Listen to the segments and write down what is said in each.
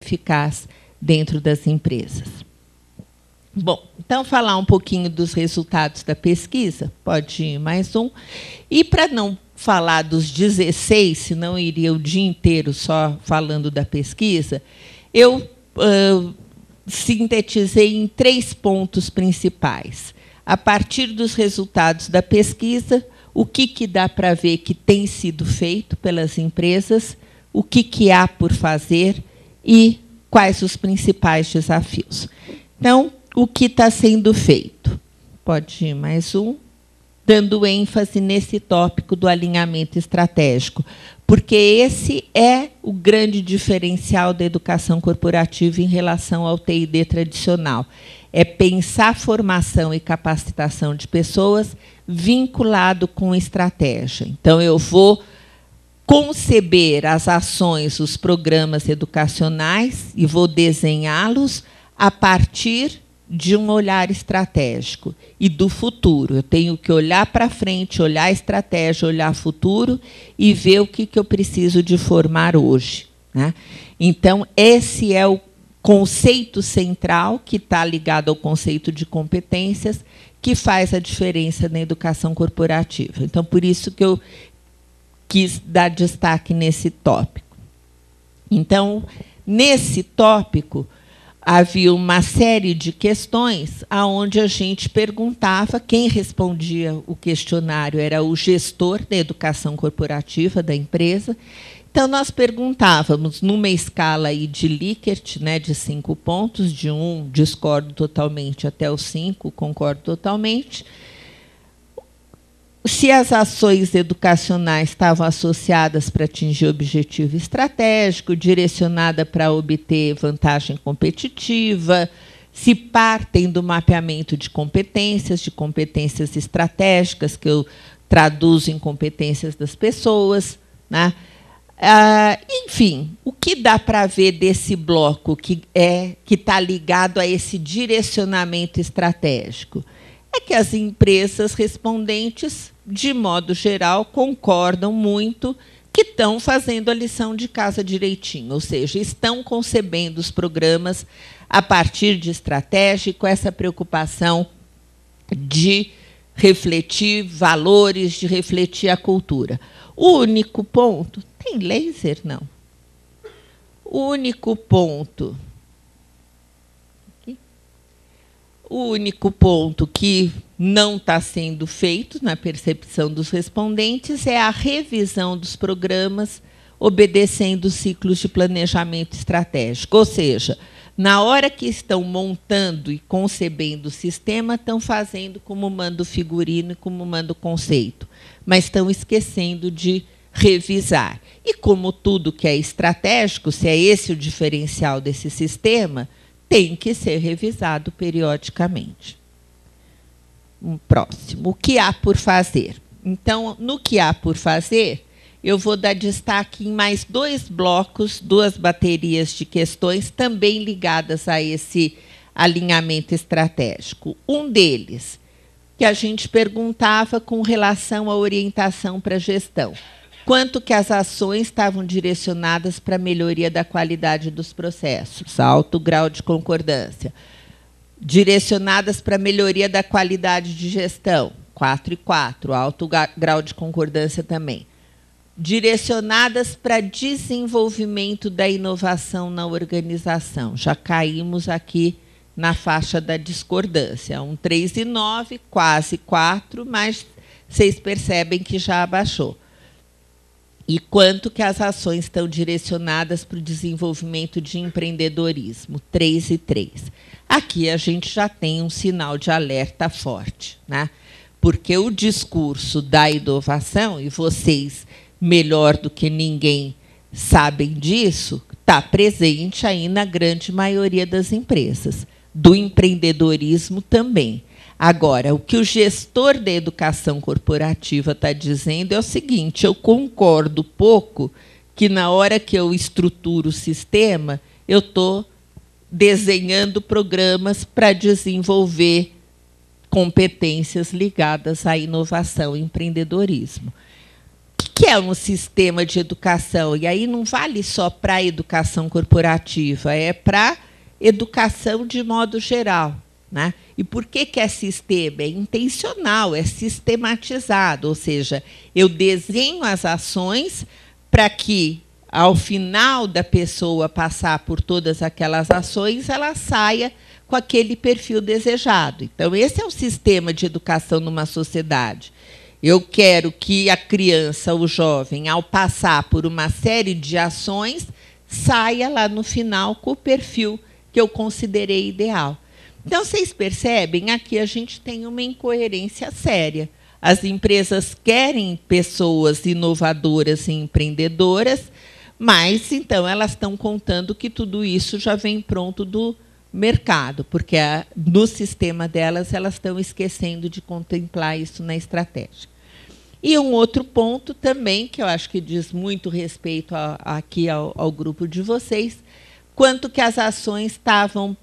eficaz dentro das empresas. Bom, então, falar um pouquinho dos resultados da pesquisa, pode ir mais um. E, para não falar dos 16, senão iria o dia inteiro só falando da pesquisa, eu sintetizei em 3 pontos principais. A partir dos resultados da pesquisa, o que dá para ver que tem sido feito pelas empresas, o que há por fazer e quais os principais desafios. Então, o que está sendo feito? Pode ir mais um. Dando ênfase nesse tópico do alinhamento estratégico, porque esse é o grande diferencial da educação corporativa em relação ao TID tradicional. É pensar formação e capacitação de pessoas vinculado com estratégia. Então, eu vou conceber as ações, os programas educacionais e vou desenhá-los a partir de um olhar estratégico e do futuro. Eu tenho que olhar para frente, olhar a estratégia, olhar futuro e ver o que eu preciso de formar hoje, né? Então, esse é o conceito central que está ligado ao conceito de competências que faz a diferença na educação corporativa. Então, por isso que eu quis dar destaque nesse tópico. Então, nesse tópico, havia uma série de questões onde a gente perguntava, quem respondia o questionário era o gestor da educação corporativa da empresa. Então, nós perguntávamos, numa escala aí de Likert, né, de 5 pontos, de 1, discordo totalmente, até o 5, concordo totalmente, se as ações educacionais estavam associadas para atingir objetivo estratégico, direcionada para obter vantagem competitiva, se partem do mapeamento de competências estratégicas, que eu traduzo em competências das pessoas, né? Enfim, o que dá para ver desse bloco que está ligado a esse direcionamento estratégico? É que as empresas respondentes, de modo geral, concordam muito que estão fazendo a lição de casa direitinho, ou seja, estão concebendo os programas a partir de estratégia e com essa preocupação de refletir valores, de refletir a cultura. O único ponto... Tem laser? Não. O único ponto... O único ponto que não está sendo feito, na percepção dos respondentes, é a revisão dos programas obedecendo os ciclos de planejamento estratégico. Ou seja, na hora que estão montando e concebendo o sistema, estão fazendo como manda o figurino e como manda o conceito, mas estão esquecendo de revisar. E como tudo que é estratégico, se é esse o diferencial desse sistema, tem que ser revisado periodicamente. Um próximo. O que há por fazer? Então, no que há por fazer, eu vou dar destaque em mais 2 blocos, 2 baterias de questões também ligadas a esse alinhamento estratégico. Um deles, que a gente perguntava com relação à orientação para a gestão. Quanto que as ações estavam direcionadas para a melhoria da qualidade dos processos, alto grau de concordância. Direcionadas para a melhoria da qualidade de gestão, 4 e 4, alto grau de concordância também. Direcionadas para desenvolvimento da inovação na organização. Já caímos aqui na faixa da discordância. 3 e 9, quase 4, mas vocês percebem que já abaixou. E quanto que as ações estão direcionadas para o desenvolvimento de empreendedorismo, 3 e 3. Aqui a gente já tem um sinal de alerta forte, né? Porque o discurso da inovação, e vocês, melhor do que ninguém, sabem disso, está presente aí na grande maioria das empresas. Do empreendedorismo também. Agora, o que o gestor da educação corporativa está dizendo é o seguinte: eu concordo pouco que, na hora que eu estruturo o sistema, eu estou desenhando programas para desenvolver competências ligadas à inovação e empreendedorismo. O que é um sistema de educação? E aí não vale só para a educação corporativa, é para educação de modo geral, né? E por que é sistema? É intencional, é sistematizado, ou seja, eu desenho as ações para que, ao final da pessoa passar por todas aquelas ações, ela saia com aquele perfil desejado. Então, esse é o sistema de educação numa sociedade. Eu quero que a criança, o jovem, ao passar por uma série de ações, saia lá no final com o perfil que eu considerei ideal. Então, vocês percebem, aqui a gente tem uma incoerência séria. As empresas querem pessoas inovadoras e empreendedoras, mas, então, elas estão contando que tudo isso já vem pronto do mercado, porque no sistema delas elas estão esquecendo de contemplar isso na estratégia. E um outro ponto também, que eu acho que diz muito respeito aqui ao grupo de vocês, quanto que as ações estavam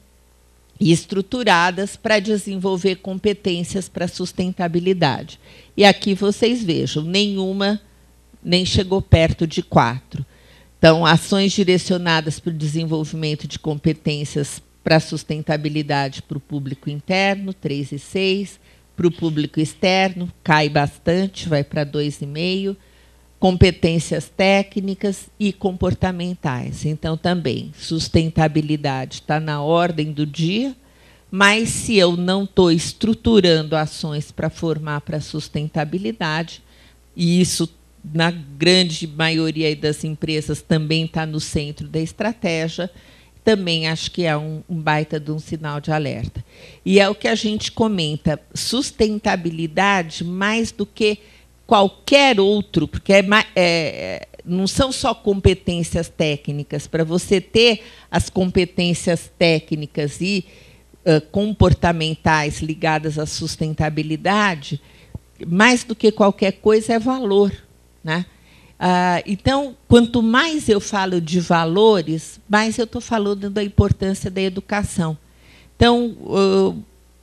estruturadas para desenvolver competências para sustentabilidade. E aqui vocês vejam, nenhuma nem chegou perto de 4. Então, ações direcionadas para o desenvolvimento de competências para a sustentabilidade para o público interno, 3,6. Para o público externo, cai bastante, vai para 2,5. Competências técnicas e comportamentais. Então, também, sustentabilidade está na ordem do dia, mas se eu não estou estruturando ações para formar para a sustentabilidade, e isso, na grande maioria das empresas, também está no centro da estratégia, também acho que é um baita de um sinal de alerta. E é o que a gente comenta, sustentabilidade mais do que qualquer outro, porque não são só competências técnicas. Para você ter as competências técnicas e comportamentais ligadas à sustentabilidade, mais do que qualquer coisa é valor, né? Então, quanto mais eu falo de valores, mais eu estou falando da importância da educação. Então,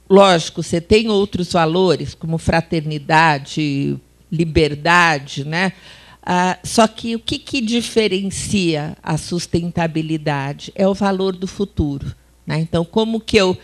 lógico, você tem outros valores, como fraternidade, liberdade, né? Só que o que diferencia a sustentabilidade é o valor do futuro, né? Então, como que eu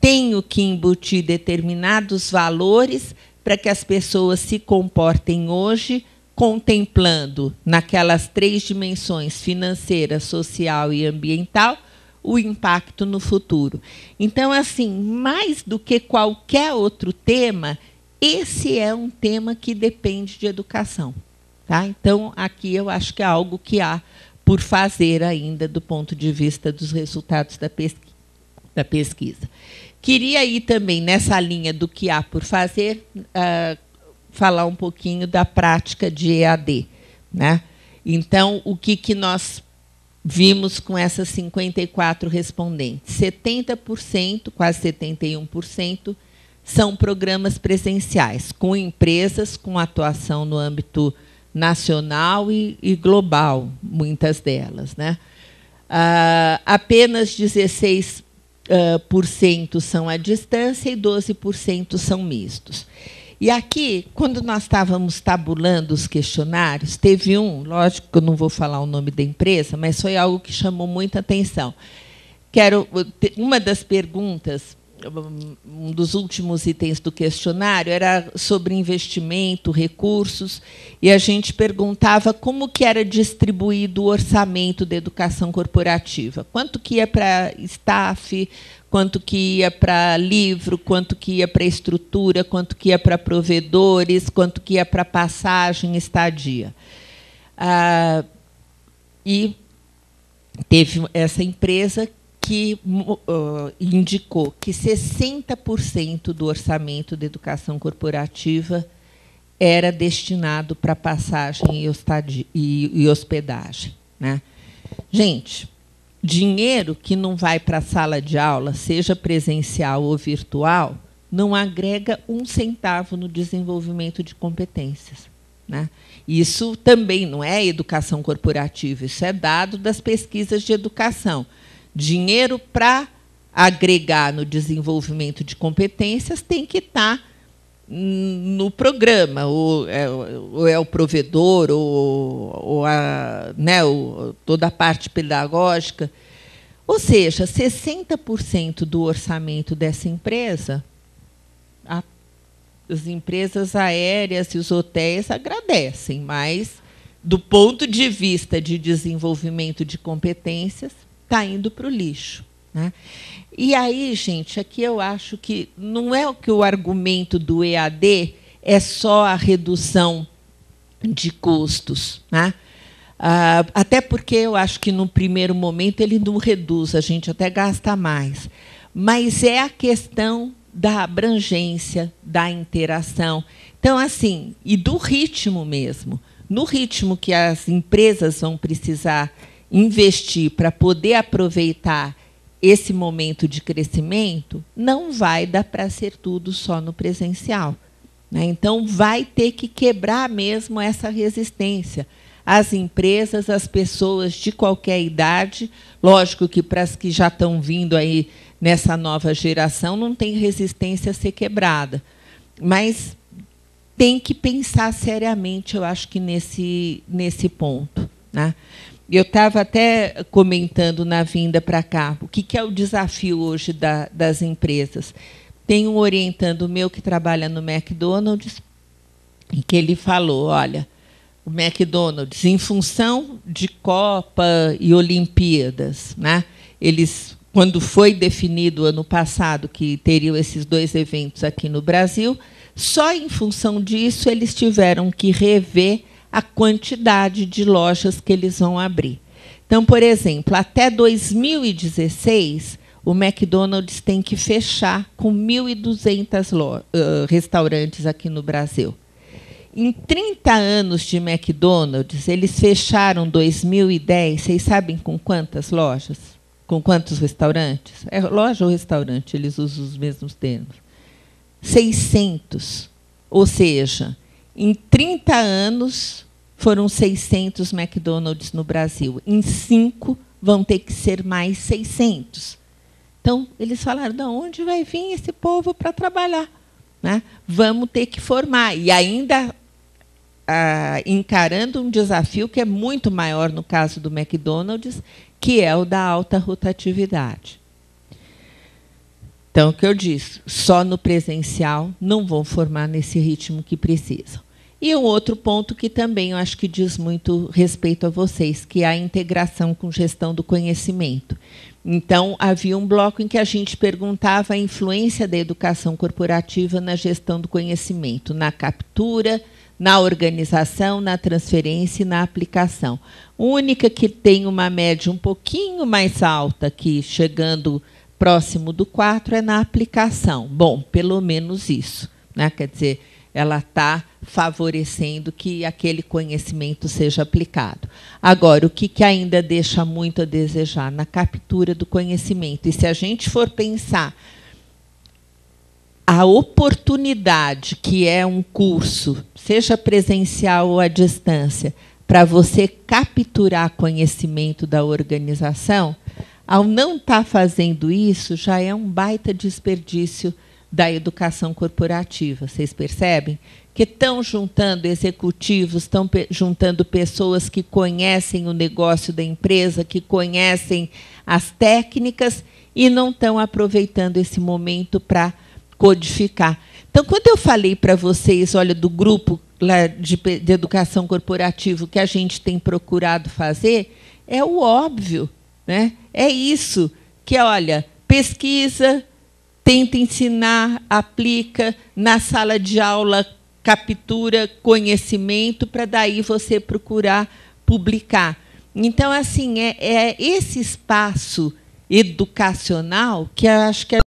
tenho que embutir determinados valores para que as pessoas se comportem hoje, contemplando naquelas 3 dimensões, financeira, social e ambiental, o impacto no futuro. Então, assim, mais do que qualquer outro tema, esse é um tema que depende de educação, tá? Então, aqui eu acho que é algo que há por fazer ainda do ponto de vista dos resultados da pesquisa. Queria ir também nessa linha do que há por fazer, falar um pouquinho da prática de EAD, né? Então, o que nós vimos com essas 54 respondentes? 70%, quase 71%, são programas presenciais, com empresas com atuação no âmbito nacional e global, muitas delas, né? Apenas 16% são à distância e 12% são mistos. E aqui, quando nós estávamos tabulando os questionários, teve lógico que eu não vou falar o nome da empresa, mas foi algo que chamou muita atenção. Uma das perguntas, um dos últimos itens do questionário, era sobre investimento, recursos, e a gente perguntava como que era distribuído o orçamento da educação corporativa. Quanto que ia para staff, quanto que ia para livro, quanto que ia para estrutura, quanto que ia para provedores, quanto que ia para passagem, estadia. E teve essa empresa que indicou que 60% do orçamento da educação corporativa era destinado para passagem e hospedagem, né? Gente, dinheiro que não vai para a sala de aula, seja presencial ou virtual, não agrega 1 centavo no desenvolvimento de competências, né? Isso também não é educação corporativa, isso é dado das pesquisas de educação. Dinheiro para agregar no desenvolvimento de competências tem que estar no programa, ou é o provedor, ou toda a parte pedagógica. Ou seja, 60% do orçamento dessa empresa, as empresas aéreas e os hotéis agradecem, mas, do ponto de vista de desenvolvimento de competências, está indo para o lixo, né? E aí, gente, aqui eu acho que não é que o argumento do EAD é só a redução de custos, né? Até porque eu acho que, no primeiro momento, ele não reduz, a gente até gasta mais. Mas é a questão da abrangência, da interação. Então, assim, e do ritmo mesmo. No ritmo que as empresas vão precisar investir para poder aproveitar esse momento de crescimento, não vai dar para ser tudo só no presencial, né? Então, vai ter que quebrar mesmo essa resistência. As empresas, as pessoas de qualquer idade, lógico que para as que já estão vindo aí nessa nova geração, não tem resistência a ser quebrada. Mas tem que pensar seriamente, eu acho que nesse ponto, né? Eu estava até comentando na vinda para cá, o que é o desafio hoje das empresas. Tem um orientando meu que trabalha no McDonald's, em que ele falou, olha, o McDonald's, em função de Copa e Olimpíadas, né, eles, quando foi definido ano passado que teriam esses 2 eventos aqui no Brasil, só em função disso eles tiveram que rever a quantidade de lojas que eles vão abrir. Então, por exemplo, até 2016, o McDonald's tem que fechar com 1.200 restaurantes aqui no Brasil. Em 30 anos de McDonald's, eles fecharam 2010, vocês sabem com quantas lojas? Com quantos restaurantes? É loja ou restaurante? Eles usam os mesmos termos. 600. Ou seja, em 30 anos, foram 600 McDonald's no Brasil. Em 5, vão ter que ser mais 600. Então, eles falaram, de onde vai vir esse povo para trabalhar, né? Vamos ter que formar. E ainda encarando um desafio que é muito maior no caso do McDonald's, que é o da alta rotatividade. Então, o que eu disse, só no presencial não vão formar nesse ritmo que precisam. E um outro ponto que também eu acho que diz muito respeito a vocês, que é a integração com gestão do conhecimento. Então, havia um bloco em que a gente perguntava a influência da educação corporativa na gestão do conhecimento, na captura, na organização, na transferência e na aplicação. A única que tem uma média um pouquinho mais alta, que chegando próximo do 4, é na aplicação. Bom, pelo menos isso, né? Quer dizer, ela está favorecendo que aquele conhecimento seja aplicado. Agora, o que ainda deixa muito a desejar? Na captura do conhecimento. E se a gente for pensar a oportunidade que é um curso, seja presencial ou à distância, para você capturar conhecimento da organização, ao não estar fazendo isso, já é um baita desperdício da educação corporativa. Vocês percebem? Que estão juntando executivos, estão juntando pessoas que conhecem o negócio da empresa, que conhecem as técnicas e não estão aproveitando esse momento para codificar. Então, quando eu falei para vocês, olha, do grupo lá de educação corporativa que a gente tem procurado fazer, é o óbvio, né? É isso, que, olha, pesquisa, tenta ensinar, aplica, na sala de aula captura conhecimento para daí você procurar publicar. Então, assim, é esse espaço educacional que eu acho que